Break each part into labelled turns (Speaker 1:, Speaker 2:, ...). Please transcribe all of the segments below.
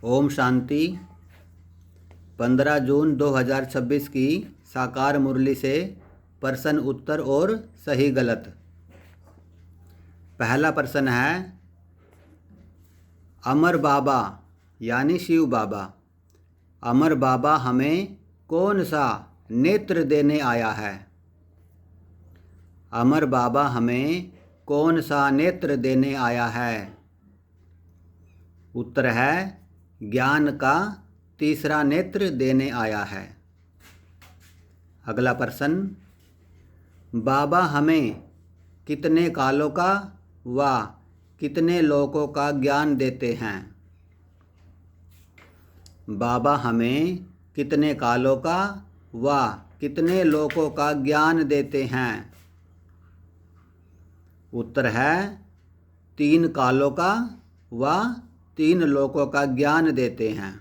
Speaker 1: ओम शांति। 15 जून 2026 की साकार मुरली से प्रश्न उत्तर और सही गलत। पहला प्रश्न है, अमर बाबा यानी शिव बाबा, अमर बाबा हमें कौन सा नेत्र देने आया है? अमर बाबा हमें कौन सा नेत्र देने आया है? उत्तर है, ज्ञान का तीसरा नेत्र देने आया है। अगला प्रश्न, बाबा हमें कितने कालों का व कितने लोकों का ज्ञान देते हैं? बाबा हमें कितने कालों का व कितने लोकों का ज्ञान देते हैं? उत्तर है, 3 कालों का व 3 लोकों का ज्ञान देते हैं।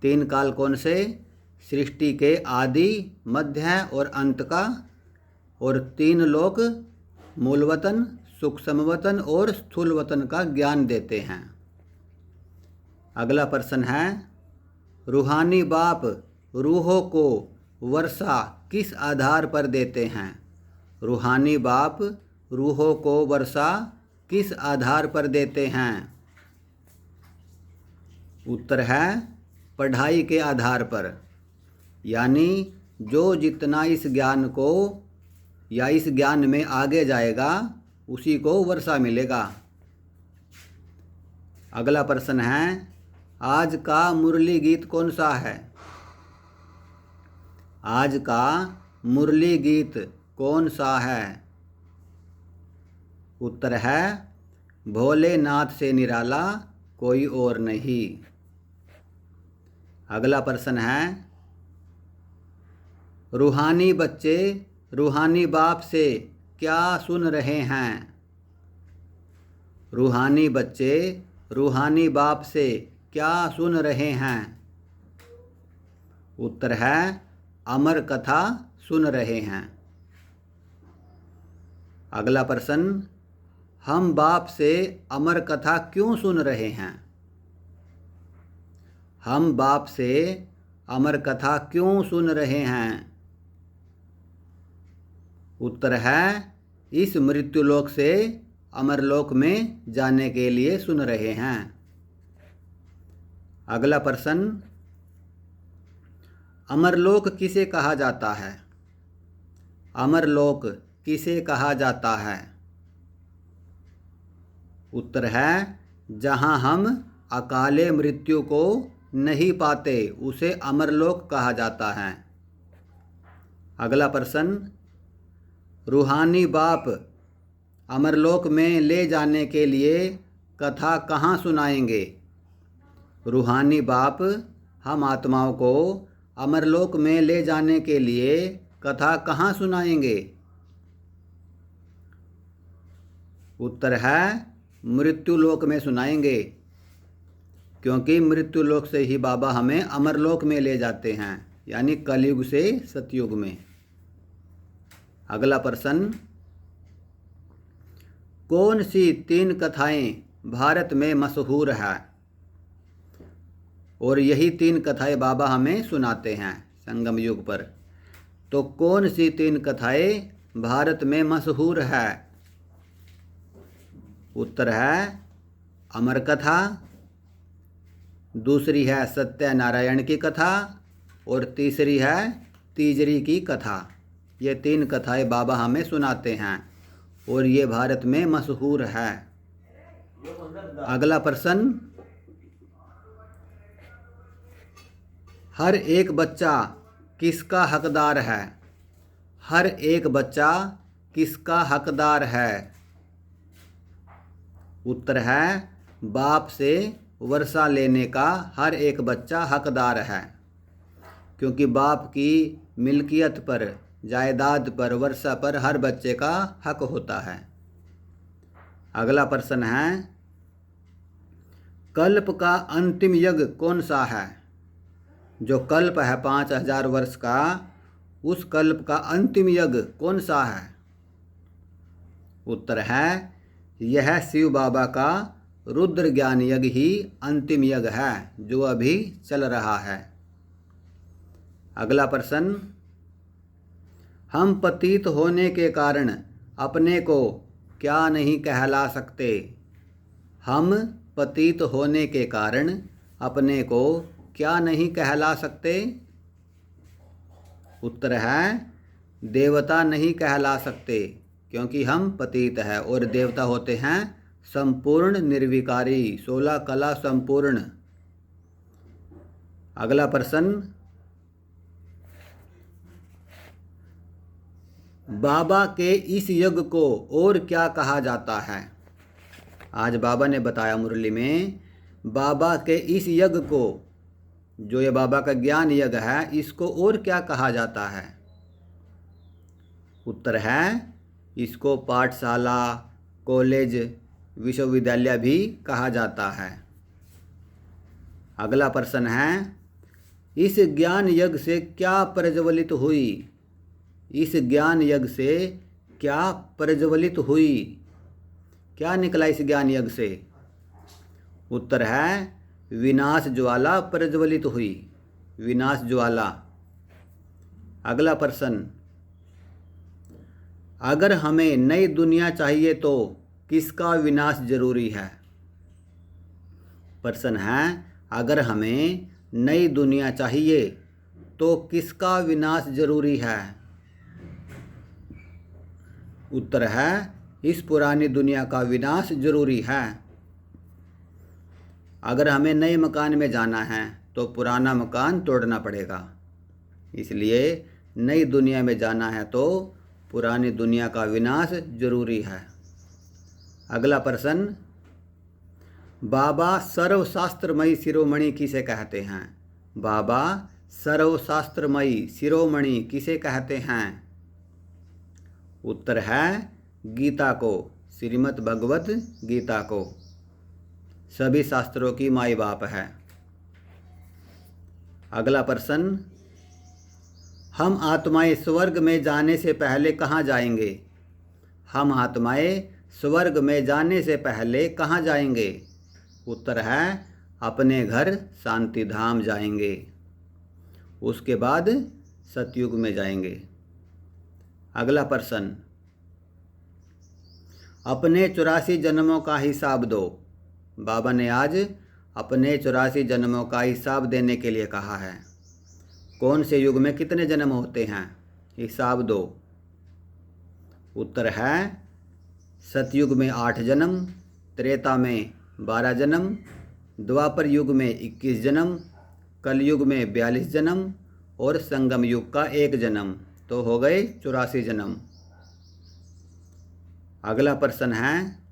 Speaker 1: 3 काल कौन से? सृष्टि के आदि, मध्य और अंत का। और 3 लोक मूलवतन, सूक्ष्मवतन और स्थूलवतन का ज्ञान देते हैं। अगला प्रश्न है, रूहानी बाप रूहों को वर्षा किस आधार पर देते हैं? रूहानी बाप रूहों को वर्षा किस आधार पर देते हैं? उत्तर है, पढ़ाई के आधार पर। यानी जो जितना इस ज्ञान को या इस ज्ञान में आगे जाएगा उसी को वर्षा मिलेगा। अगला प्रश्न है, आज का मुरली गीत कौन सा है? आज का मुरली गीत कौन सा है? उत्तर है, भोलेनाथ से निराला कोई और नहीं। अगला प्रश्न है, रूहानी बच्चे रूहानी बाप से क्या सुन रहे हैं? रूहानी बच्चे रूहानी बाप से क्या सुन रहे हैं? उत्तर है, अमर कथा सुन रहे हैं। अगला प्रश्न, हम बाप से अमर कथा क्यों सुन रहे हैं? हम बाप से अमर कथा क्यों सुन रहे हैं? उत्तर है, इस मृत्युलोक से अमरलोक में जाने के लिए सुन रहे हैं। अगला प्रश्न, अमरलोक किसे कहा जाता है? अमरलोक किसे कहा जाता है? उत्तर है, जहां हम अकाले मृत्यु को नहीं पाते उसे अमरलोक कहा जाता है। अगला प्रश्न, रूहानी बाप अमरलोक में ले जाने के लिए कथा कहाँ सुनाएंगे? रूहानी बाप हम आत्माओं को अमरलोक में ले जाने के लिए कथा कहाँ सुनाएंगे? उत्तर है, मृत्युलोक में सुनाएंगे, क्योंकि मृत्युलोक से ही बाबा हमें अमरलोक में ले जाते हैं, यानी कलयुग से सतयुग में। अगला प्रश्न, कौन सी 3 कथाएं भारत में मशहूर है? और यही 3 कथाएं बाबा हमें सुनाते हैं संगम युग पर। तो कौन सी 3 कथाएं भारत में मशहूर है? उत्तर है, अमर कथा, दूसरी है सत्यनारायण की कथा और तीसरी है तीजरी की कथा। ये 3 कथाएं बाबा हमें सुनाते हैं और ये भारत में मशहूर है। अगला प्रश्न, हर एक बच्चा किसका हकदार है? हर एक बच्चा किसका हकदार है? उत्तर है, बाप से वर्षा लेने का हर एक बच्चा हकदार है, क्योंकि बाप की मिल्कियत पर, जायदाद पर, वर्षा पर हर बच्चे का हक होता है। अगला प्रश्न है, कल्प का अंतिम यज्ञ कौन सा है? जो कल्प है 5000 वर्ष का, उस कल्प का अंतिम यज्ञ कौन सा है? उत्तर है, यह शिव बाबा का रुद्र ज्ञान यज्ञ ही अंतिम यज्ञ है जो अभी चल रहा है। अगला प्रश्न, हम पतित होने के कारण अपने को क्या नहीं कहला सकते? हम पतित होने के कारण अपने को क्या नहीं कहला सकते? उत्तर है देवता नहीं कहला सकते, क्योंकि हम पतित हैं और देवता होते हैं संपूर्ण निर्विकारी, 16 कला संपूर्ण। अगला प्रश्न, बाबा के इस यज्ञ को और क्या कहा जाता है? आज बाबा ने बताया मुरली में, बाबा के इस यज्ञ को, जो ये बाबा का ज्ञान यज्ञ है, इसको और क्या कहा जाता है? उत्तर है इसको पाठशाला, कॉलेज, विश्वविद्यालय भी कहा जाता है। अगला प्रश्न है, इस ज्ञान यज्ञ से क्या प्रज्वलित हुई? इस ज्ञान यज्ञ से क्या प्रज्वलित हुई? क्या निकला इस ज्ञान यज्ञ से? उत्तर है विनाश ज्वाला प्रज्वलित हुई, विनाश ज्वाला। अगला प्रश्न, अगर हमें नई दुनिया चाहिए तो किसका विनाश जरूरी है? प्रश्न है, अगर हमें नई दुनिया चाहिए तो किसका विनाश जरूरी है? उत्तर है इस पुरानी दुनिया का विनाश जरूरी है। अगर हमें नए मकान में जाना है तो पुराना मकान तोड़ना पड़ेगा, इसलिए नई दुनिया में जाना है तो पुरानी दुनिया का विनाश जरूरी है। अगला प्रश्न, बाबा सर्वशास्त्रमयी शिरोमणि किसे कहते हैं? बाबा सर्वशास्त्रमयी शिरोमणि किसे कहते हैं? उत्तर है गीता को, श्रीमद् भगवत गीता को। सभी शास्त्रों की माई बाप है। अगला प्रश्न, हम आत्माएं स्वर्ग में जाने से पहले कहाँ जाएंगे? हम आत्माएं स्वर्ग में जाने से पहले कहाँ जाएंगे? उत्तर है अपने घर शांति धाम जाएंगे, उसके बाद सतयुग में जाएंगे। अगला प्रश्न, अपने 84 जन्मों का हिसाब दो। बाबा ने आज अपने 84 जन्मों का हिसाब देने के लिए कहा है। कौन से युग में कितने जन्म होते हैं? हिसाब दो। उत्तर है सतयुग में 8 जन्म, त्रेता में 12 जन्म, द्वापर युग में 21 जन्म, कलयुग में 42 जन्म और संगम युग का 1 जन्म, तो हो गए 84 जन्म। अगला प्रश्न है,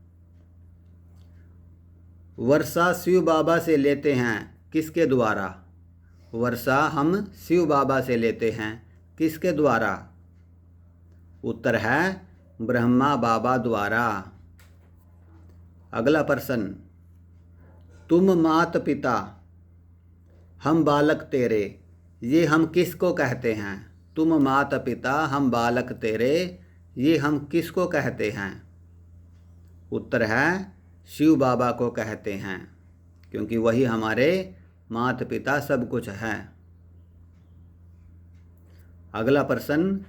Speaker 1: वर्षा शिव बाबा से लेते हैं किसके द्वारा? वर्षा हम शिव बाबा से लेते हैं किसके द्वारा? उत्तर है ब्रह्मा बाबा द्वारा। अगला प्रश्न, तुम मात पिता हम बालक तेरे, ये हम किसको कहते हैं? तुम माता पिता हम बालक तेरे, ये हम किसको कहते हैं? उत्तर है शिव बाबा को कहते हैं, क्योंकि वही हमारे माता पिता सब कुछ हैं। अगला प्रश्न,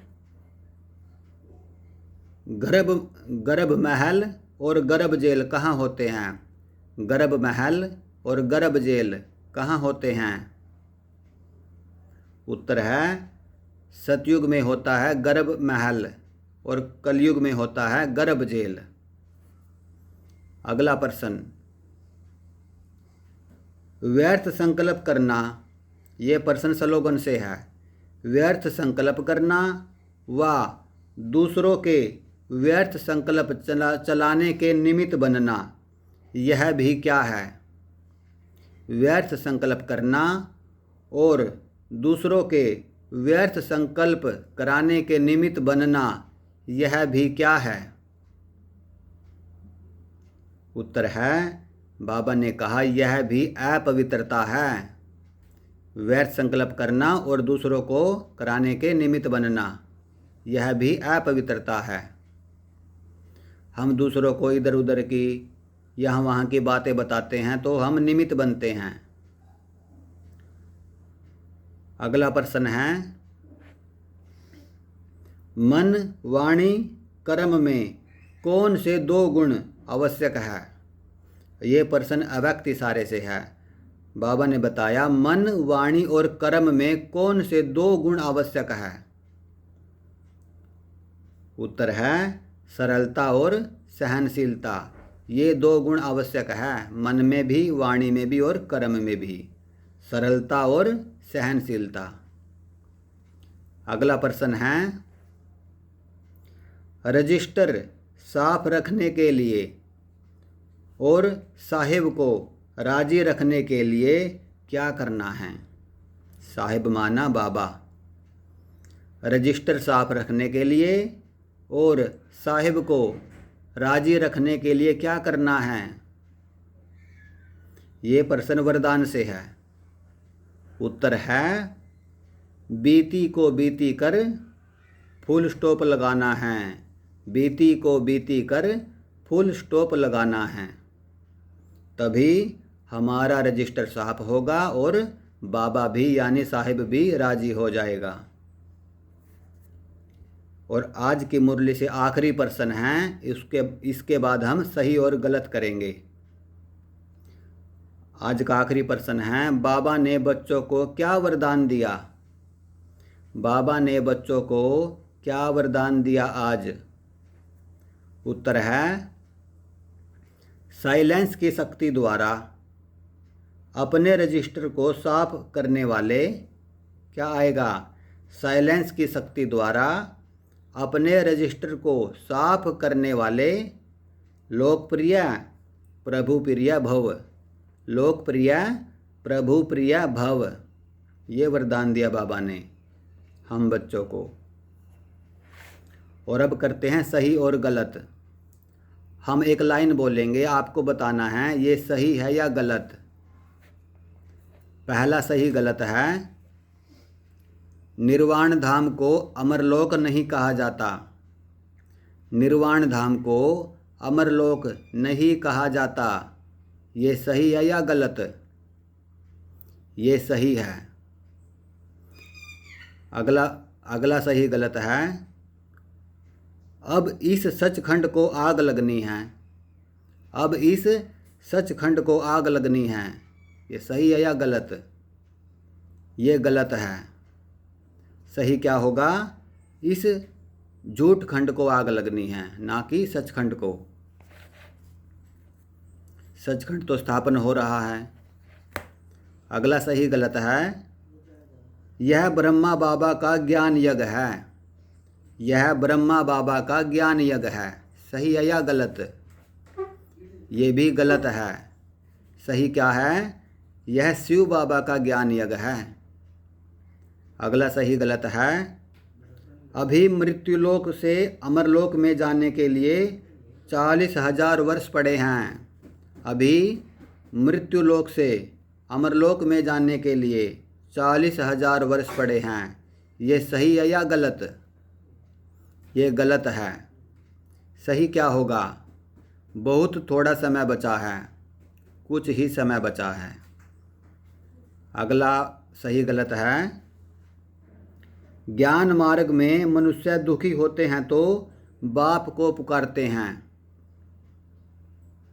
Speaker 1: गर्भ महल और गर्भ जेल कहाँ होते हैं? गर्भ महल और गर्भ जेल कहाँ होते हैं? उत्तर है सतयुग में होता है गर्भ महल और कलयुग में होता है गर्भ जेल। अगला प्रश्न, व्यर्थ संकल्प करना, ये प्रश्न स्लोगन से है। व्यर्थ संकल्प करना व दूसरों के व्यर्थ संकल्प चलाने के निमित्त बनना, यह भी क्या है? व्यर्थ संकल्प करना और दूसरों के व्यर्थ संकल्प कराने के निमित्त बनना, यह भी क्या है? उत्तर है बाबा ने कहा यह भी अपवित्रता है। व्यर्थ संकल्प करना और दूसरों को कराने के निमित्त बनना, यह भी अपवित्रता है। हम दूसरों को इधर उधर की यहाँ वहाँ की बातें बताते हैं तो हम निमित्त बनते हैं। अगला प्रश्न है, मन वाणी कर्म में कौन से 2 गुण आवश्यक है? ये प्रश्न अव्यक्त इशारे से है। बाबा ने बताया मन वाणी और कर्म में कौन से 2 गुण आवश्यक है? उत्तर है सरलता और सहनशीलता। ये 2 गुण आवश्यक है, मन में भी, वाणी में भी और कर्म में भी, सरलता और सहनशीलता। अगला प्रश्न है, रजिस्टर साफ रखने के लिए और साहिब को राजी रखने के लिए क्या करना है? साहिब माना बाबा। रजिस्टर साफ रखने के लिए और साहिब को राजी रखने के लिए क्या करना है? ये प्रश्न वरदान से है। उत्तर है बीती को बीती कर फुल स्टॉप लगाना है। बीती को बीती कर फुल स्टॉप लगाना है, तभी हमारा रजिस्टर साफ होगा और बाबा भी यानी साहिब भी राजी हो जाएगा। और आज की मुरली से आखिरी प्रश्न है, इसके बाद हम सही और गलत करेंगे। आज का आखिरी प्रश्न है, बाबा ने बच्चों को क्या वरदान दिया? बाबा ने बच्चों को क्या वरदान दिया आज? उत्तर है साइलेंस की शक्ति द्वारा अपने रजिस्टर को साफ करने वाले, क्या आएगा? साइलेंस की शक्ति द्वारा अपने रजिस्टर को साफ करने वाले लोकप्रिय प्रभु प्रिय भव। लोकप्रिय प्रभु प्रिय भव, ये वरदान दिया बाबा ने हम बच्चों को। और अब करते हैं सही और गलत। हम एक लाइन बोलेंगे, आपको बताना है ये सही है या गलत। पहला सही गलत है, निर्वाण धाम को अमरलोक नहीं कहा जाता। निर्वाण धाम को अमरलोक नहीं कहा जाता। ये सही है या गलत? ये सही है। अगला सही गलत है, अब इस सचखंड को आग लगनी है। अब इस सचखंड को आग लगनी है। ये सही है या गलत? ये गलत है। सही क्या होगा? इस झूठ खंड को आग लगनी है, ना कि सचखंड को। सचखंड तो स्थापन हो रहा है। अगला सही गलत है, यह ब्रह्मा बाबा का ज्ञान यज्ञ है। यह ब्रह्मा बाबा का ज्ञान यज्ञ है। सही है या गलत? ये भी गलत है। सही क्या है? यह शिव बाबा का ज्ञान यज्ञ है। अगला सही गलत है, अभी मृत्युलोक से अमरलोक में जाने के लिए 40,000 वर्ष पड़े हैं। अभी मृत्युलोक से अमरलोक में जाने के लिए 40,000 वर्ष पड़े हैं। ये सही है या गलत? ये गलत है। सही क्या होगा? बहुत थोड़ा समय बचा है, कुछ ही समय बचा है। अगला सही गलत है, ज्ञान मार्ग में मनुष्य दुखी होते हैं तो बाप को पुकारते हैं।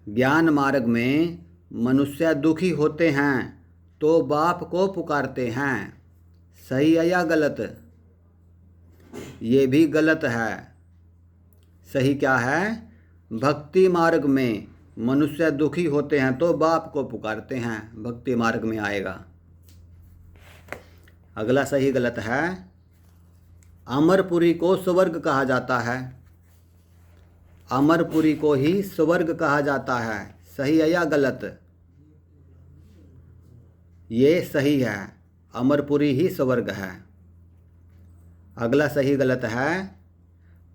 Speaker 1: ज्ञान मार्ग में मनुष्य दुखी होते हैं तो बाप को पुकारते हैं। सही है या गलत? ये भी गलत है। सही क्या है? भक्ति मार्ग में मनुष्य दुखी होते हैं तो बाप को पुकारते हैं। भक्ति मार्ग में आएगा। अगला सही गलत है, अमरपुरी को स्वर्ग कहा जाता है। अमरपुरी को ही स्वर्ग कहा जाता है। सही है या गलत? ये सही है, अमरपुरी ही स्वर्ग है। अगला सही गलत है,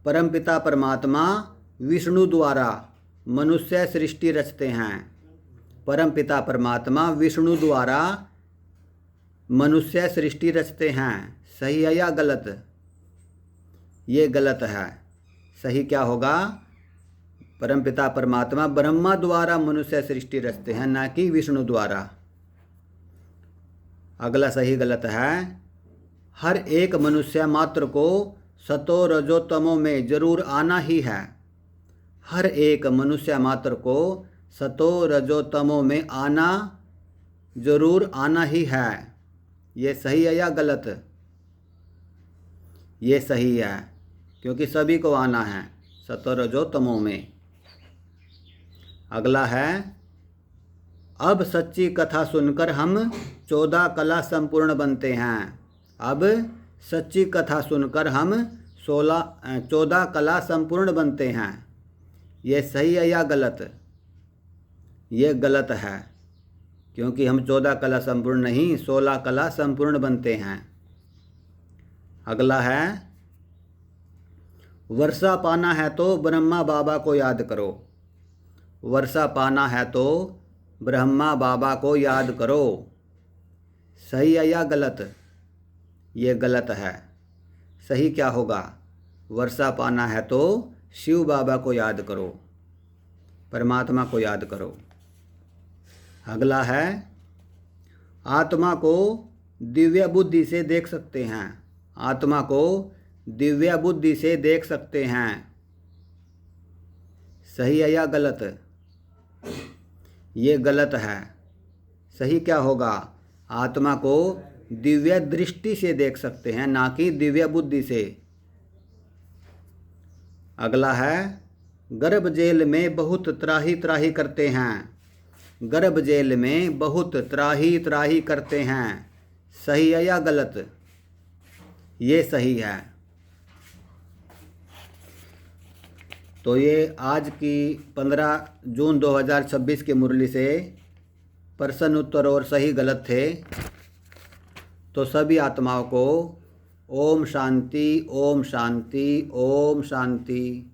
Speaker 1: परमपिता परमात्मा विष्णु द्वारा मनुष्य सृष्टि रचते हैं। परमपिता परमात्मा विष्णु द्वारा मनुष्य सृष्टि रचते हैं। सही है या गलत? ये गलत है। सही क्या होगा? परमपिता परमात्मा ब्रह्मा द्वारा मनुष्य सृष्टि रचते हैं, ना कि विष्णु द्वारा। अगला सही गलत है। हर एक मनुष्य मात्र को सतो रजो तमो में जरूर आना ही है। हर एक मनुष्य मात्र को सतो रजो तमो में आना जरूर आना ही है। ये सही है या गलत? ये सही है, क्योंकि सभी को आना है सतो रजो तमो में। अगला है, अब सच्ची कथा सुनकर हम 14 कला संपूर्ण बनते हैं। अब सच्ची कथा सुनकर हम 14 कला संपूर्ण बनते हैं। ये सही है या गलत? ये गलत है, क्योंकि हम 14 कला संपूर्ण नहीं 16 कला संपूर्ण बनते हैं। अगला है, वर्षा पाना है तो ब्रह्मा बाबा को याद करो। वर्षा पाना है तो ब्रह्मा बाबा को याद करो। सही है या गलत? ये गलत है। सही क्या होगा? वर्षा पाना है तो शिव बाबा को याद करो, परमात्मा को याद करो। अगला है, आत्मा को दिव्य बुद्धि से देख सकते हैं। आत्मा को दिव्य बुद्धि से देख सकते हैं। सही है या गलत? ये गलत है। सही क्या होगा? आत्मा को दिव्य दृष्टि से देख सकते हैं, ना कि दिव्य बुद्धि से। अगला है, गर्भ जेल में बहुत त्राही त्राही करते हैं। गर्भ जेल में बहुत त्राही त्राही करते हैं। सही है या गलत? ये सही है। तो ये आज की 15 जून 2026 की मुरली से प्रश्न उत्तर और सही गलत थे। तो सभी आत्माओं को ओम शांति, ओम शांति, ओम शांति।